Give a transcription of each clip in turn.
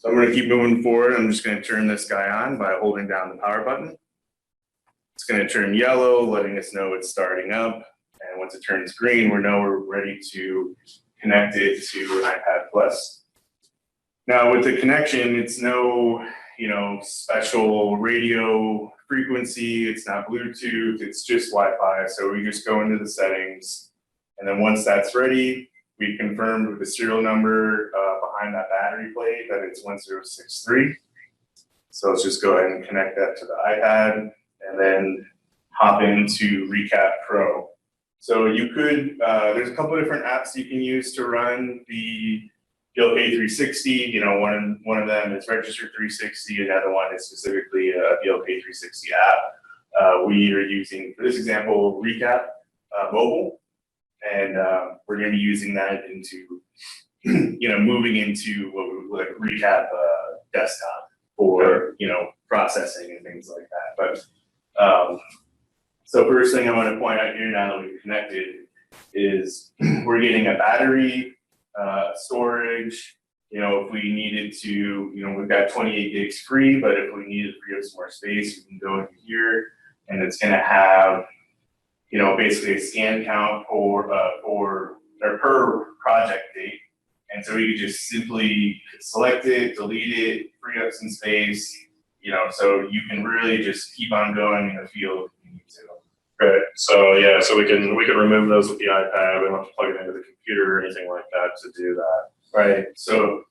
So I'm going to keep moving forward. I'm just going to turn this guy on by holding down the power button. It's going to turn yellow, letting us know it's starting up. And once it turns green, we know we're ready to connect it to iPad Plus. Now with the connection, it's no, special radio frequency. It's not Bluetooth. It's just Wi-Fi. So we just go into the settings, and then once that's ready, we confirmed with the serial number behind that battery plate that it's 1063. So let's just go ahead and connect that to the iPad, and then hop into Recap Pro. So you could, there's a couple of different apps you can use to run the BLK360. One of them is Register 360. Another one is specifically a BLK360 app. We are using, for this example, Recap Mobile, and we're going to be using that into, moving into what we would like Recap Desktop for, processing and things like that. But so first thing I want to point out here now that we've connected is we're getting a battery, storage. If we needed to, we've got 28 gigs free, but if we needed to free up some more space, we can go into here, and it's going to have, basically a scan count per project date. And so we could just simply select it, delete it, free up some space, so you can really just keep on going in the field if you need to. Right. So yeah, so we can remove those with the iPad. We don't have to plug it into the computer or anything like that to do that. Right. So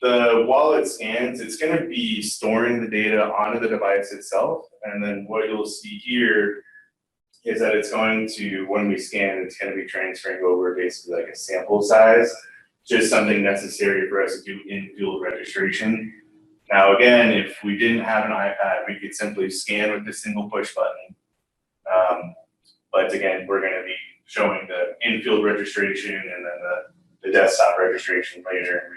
while it scans, it's going to be storing the data onto the device itself, and then what you'll see here is that it's going to, when we scan, it's going to be transferring over basically like a sample size, just something necessary for us to do in-field registration. Now again, if we didn't have an iPad, we could simply scan with a single push button. But again, we're going to be showing the in-field registration and then the desktop registration later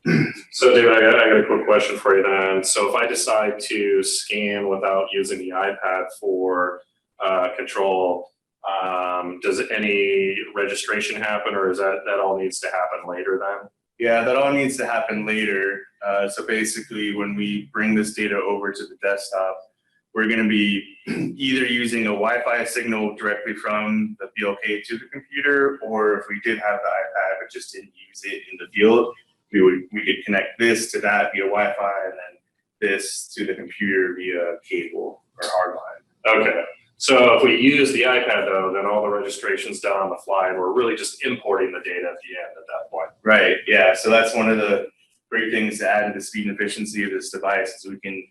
in Recap. So David, I got a quick question for you then. So if I decide to scan without using the iPad for control, does any registration happen, or is that all needs to happen later then? Yeah, that all needs to happen later. So basically, when we bring this data over to the desktop, we're going to be either using a Wi-Fi signal directly from the BLK to the computer, or if we did have the iPad but just didn't use it in the field, we could connect this to that via Wi-Fi, and then this to the computer via cable or hardline. Okay. So if we use the iPad though, then all the registration's done on the fly, and we're really just importing the data at the end at that point. Right. Yeah. So that's one of the great things to add to the speed and efficiency of this device is we can,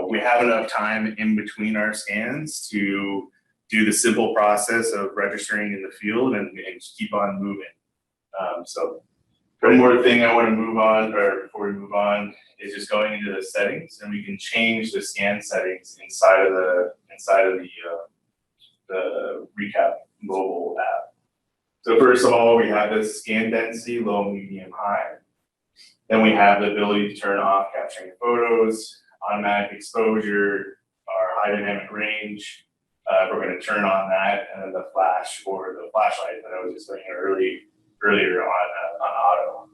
we have enough time in between our scans to do the simple process of registering in the field and keep on moving. So one more thing I want to move on, or before we move on, is just going into the settings, and we can change the scan settings inside of the Recap mobile app. So first of all, we have this scan density, low, medium, high. Then we have the ability to turn off capturing photos, automatic exposure, our high dynamic range. We're going to turn on that, and then the flash or the flashlight that I was explaining earlier on auto.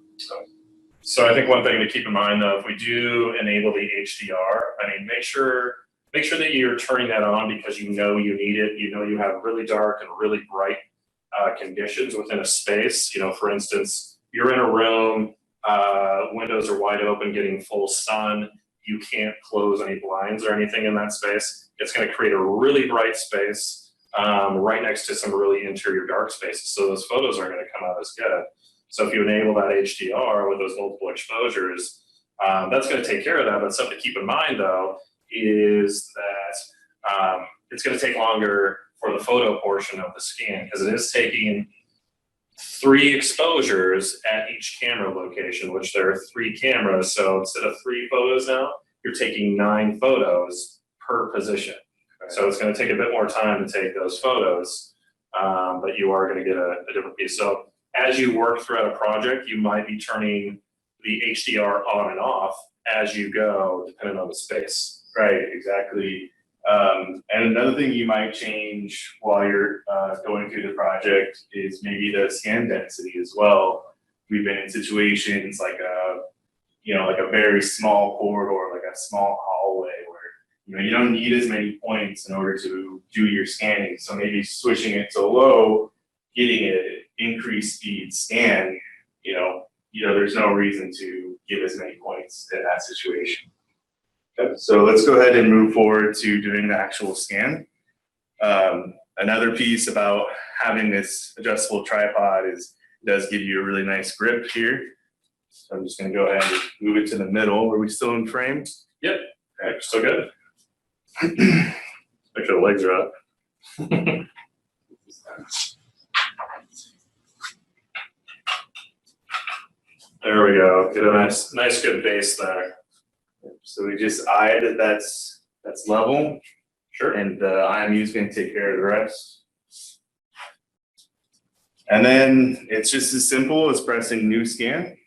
So I think one thing to keep in mind though, if we do enable the HDR, make sure that you're turning that on because you need it. You have really dark and really bright conditions within a space. For instance, you're in a room, windows are wide open, getting full sun. You can't close any blinds or anything in that space. It's going to create a really bright space right next to some really interior dark spaces. So those photos aren't going to come out as good. So if you enable that HDR with those multiple exposures, that's going to take care of that. But something to keep in mind though is that it's going to take longer for the photo portion of the scan because it is taking 3 exposures at each camera location, which there are 3 cameras. So instead of 3 photos now, you're taking 9 photos per position. Okay. So it's going to take a bit more time to take those photos, but you are going to get a different piece. So as you work throughout a project, you might be turning the HDR on and off as you go, depending on the space. Right, exactly. And another thing you might change while you're going through the project is maybe the scan density as well. We've been in situations like like a very small corridor, like a small hallway where, you don't need as many points in order to do your scanning. So maybe switching it to low, getting an increased speed scan, there's no reason to give as many points in that situation. Okay, so let's go ahead and move forward to doing the actual scan. Another piece about having this adjustable tripod is it does give you a really nice grip here. So I'm just gonna go ahead and move it to the middle. Are we still in frame? Yep. Okay, still good. Make sure the legs are up. There we go. Get a nice good base there. So we just eye that that's level. Sure. And the IMU is going to take care of the rest. And then it's just as simple as pressing new scan.